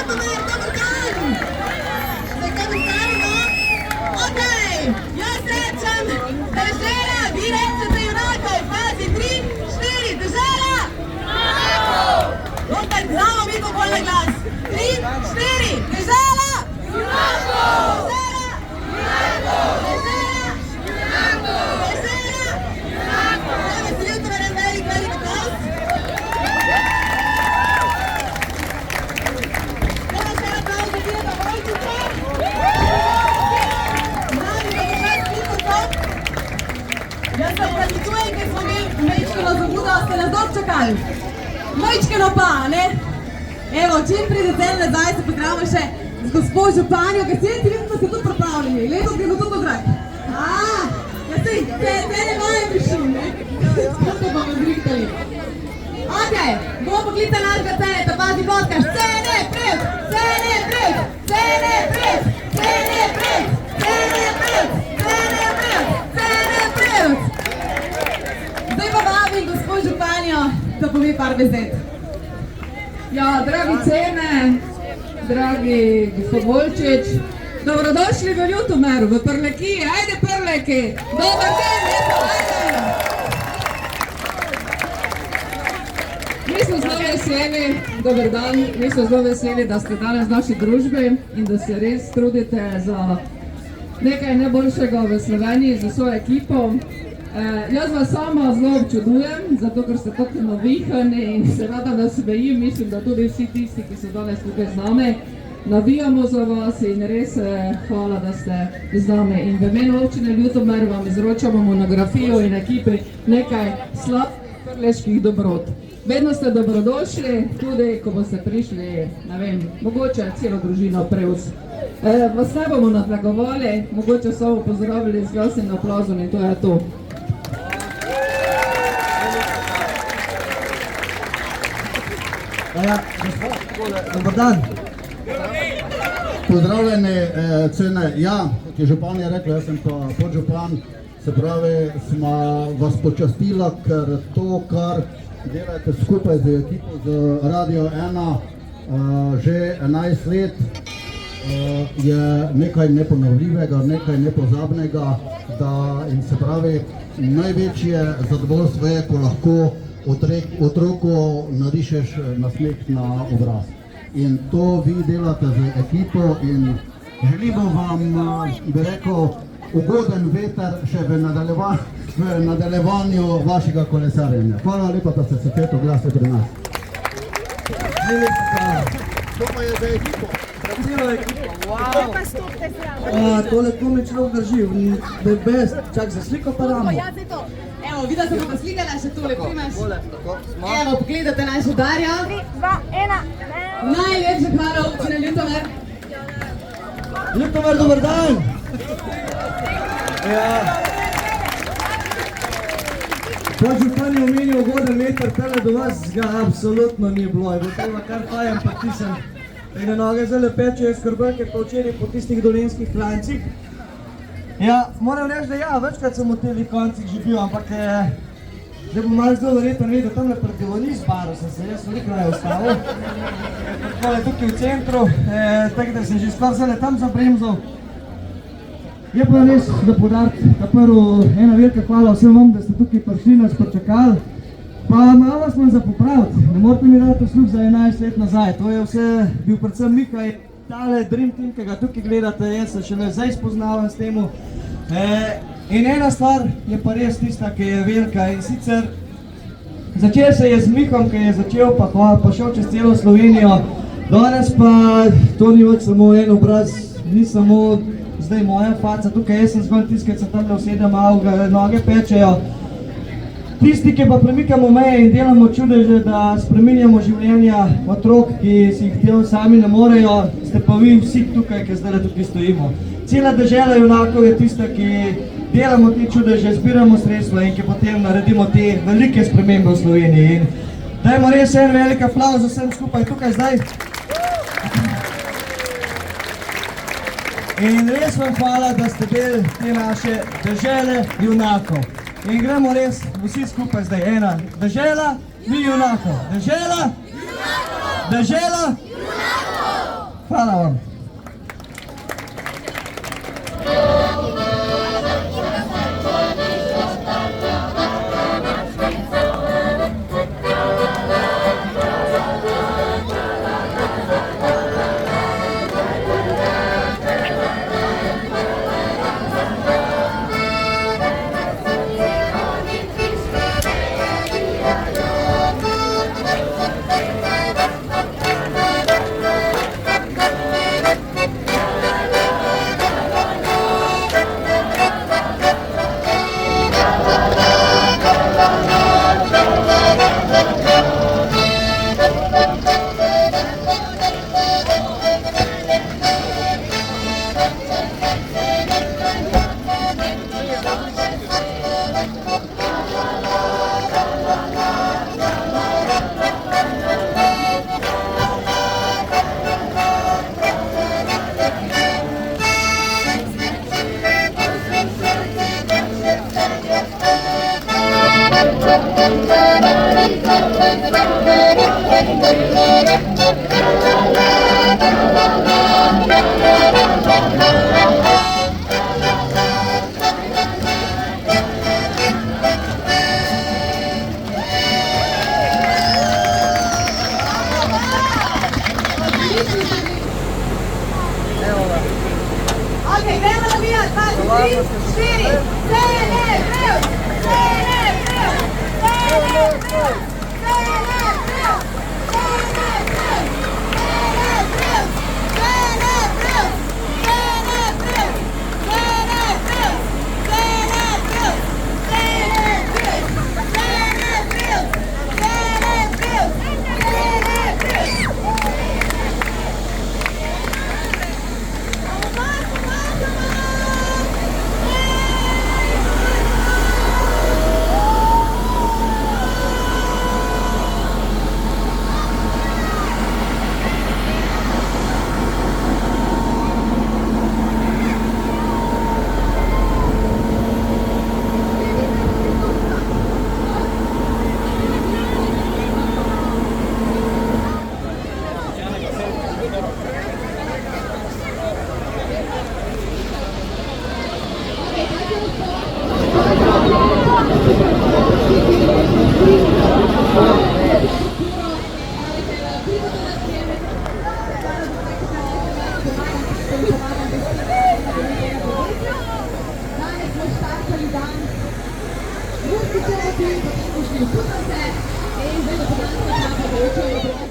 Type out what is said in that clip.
Ljutomer, dober dan! Ste kaj dostali, no? Okej, jaz rečem dežela, vi rečete junakov, fazi 3, 4, dežela! Junakov! Dokaj, znamo mi bo bolj na glas. 3, 4, dežela! Junakov! Dežela! Junakov! Dežela! Junakov! Dežela! Junakov! Dajme si Ljutomer en velik aplavz. Dajme še en aplavz za Tirana Vojčiča. Jaz se opravičujem, ker smo imeli majčkeno zamudo, ste nas dolgo čakali. Majčkeno pa, ne? Evo, čim pridete nazaj, se pozdravimo še z gospo županjo, ker si vidim, da ste tudi pripravljeni. Letos gremo tudi v zrak. Ja si, te ne moje prišli, ne? Skupaj bomo zrihtali. Okej, bomo poklicali našega Ceneta, pazi podcast. Cene pred, cene pred, cene pred, cene pred, cene pred, cene pred, cene pred. Zdaj pa vabim gospod županjo, da pove par besed. Ja, dragi Cene, dragi gospod Volčič, dobrodošli v Ljutomeru, v Prlekiji, ajde Prleki, dober dan, lepo, ajde! Mi smo zelo veseli, dober dan, mi smo zelo veseli, da ste danes v naši družbi in da se res trudite za nekaj najboljšega v Sloveniji, za svojo ekipo. Jaz vas sama zelo občudujem, zato ker ste tako navihani in se rada nasmejim, mislim, da tudi vsi tisti, ki so danes tukaj z nami, navijamo za vas in res hvala, da ste z nami. In v imenu občine Ljutomer vam izročamo monografijo in ekipi nekaj slabih prleških dobrot. Vedno ste dobrodošli, tudi ko boste prišli, ne vem, mogoče celo družino prevz. Vas ne bomo nadlegovali, mogoče samo pozdravili z glasnim aplauzom in to je to. Dobar dan. Pozdravljeni Cene. Ja, kot je županja rekla, jaz sem pa podžupan, se pravi, smo vas počastila, ker to, kar delate skupaj z ekipo z Radio 1 že 11 let, je nekaj neponovljivega, nekaj nepozabnega, in se pravi, največje zadovoljstvo je, ko lahko otroku narišeš nasmeh na obraz. In to vi delate z ekipo in želimo vam, bi rekel, ugoden veter še v nadaljevanju vašega kolesarjenja. Hvala lepa, da ste se spet oglasili pri nas. To pa je za ekipo. Celo ekipo, wow! Tole komaj človek drži, best, čak za sliko pa damo. Ja, zdaj to. Evo, videla sem pa slikala še tole, primaš. Evo, pogledate našo Darjo. 3, 2, 1. Najlepša hvala občine Ljutomer. Ljutomer, dober dan! Podžupan je omenil ugoden meter, tele do vas ga absolutno ni bilo. Je bilo treba kar fajem potisem. Na noge zdaj pečejo skrbelke po včeraj po tistih dolenskih klancih. Ja, moram reči, da ja, večkrat sem v teh koncih že bil, ampak zdaj bom malo zelo verjetno vedel, tamle pred Divoni zbaru sem se jaz veliko raje ustavil. Takole tukaj v centru, tako da sem že skoraj zdaj tam zabremzal. Je pa res za poudariti, da prvo ena velika hvala vsem vam, da ste tukaj prišli nas počakali. Pa malo vas imam za popraviti, ne morate mi dati uslug za 11 let nazaj, to je vse bil predvsem Mika, tale Dream Team, ki ga tukaj gledate, jaz se šele zdaj spoznavam s temu. In ena stvar je pa res tista, ki je velika in sicer začel se je z Mikom, ki je začel pa šel čez celo Slovenijo, danes pa to ni več samo en obraz, ni samo zdaj moja faca, tukaj jaz sem zgolj tisti, ki se tamle usedem, noge pečejo. Tisti, ki pa premikamo meje in delamo čudeže, da spreminjamo življenja otrok, ki si jih telo sami ne morejo, ste pa vi vsi tukaj, ki zdaj tukaj stojimo. Cela dežela junakov je tista, ki delamo te čudeže, zbiramo sredstva in ki potem naredimo te velike spremembe v Sloveniji. In dajmo res en velik aplavz vsem skupaj tukaj zdaj. In res vam hvala, da ste del te naše dežele junakov. In gremo res vsi skupaj zdaj. Ena, dežela, mi junakov. Dežela, junakov. Dežela, junakov. Hvala vam. Ok, gremo navijati, 2, 3, 4, Danes smo štartali dan, ruski čepi, potem smo šli v Sutrase in zdaj do podanska čapa, da učemo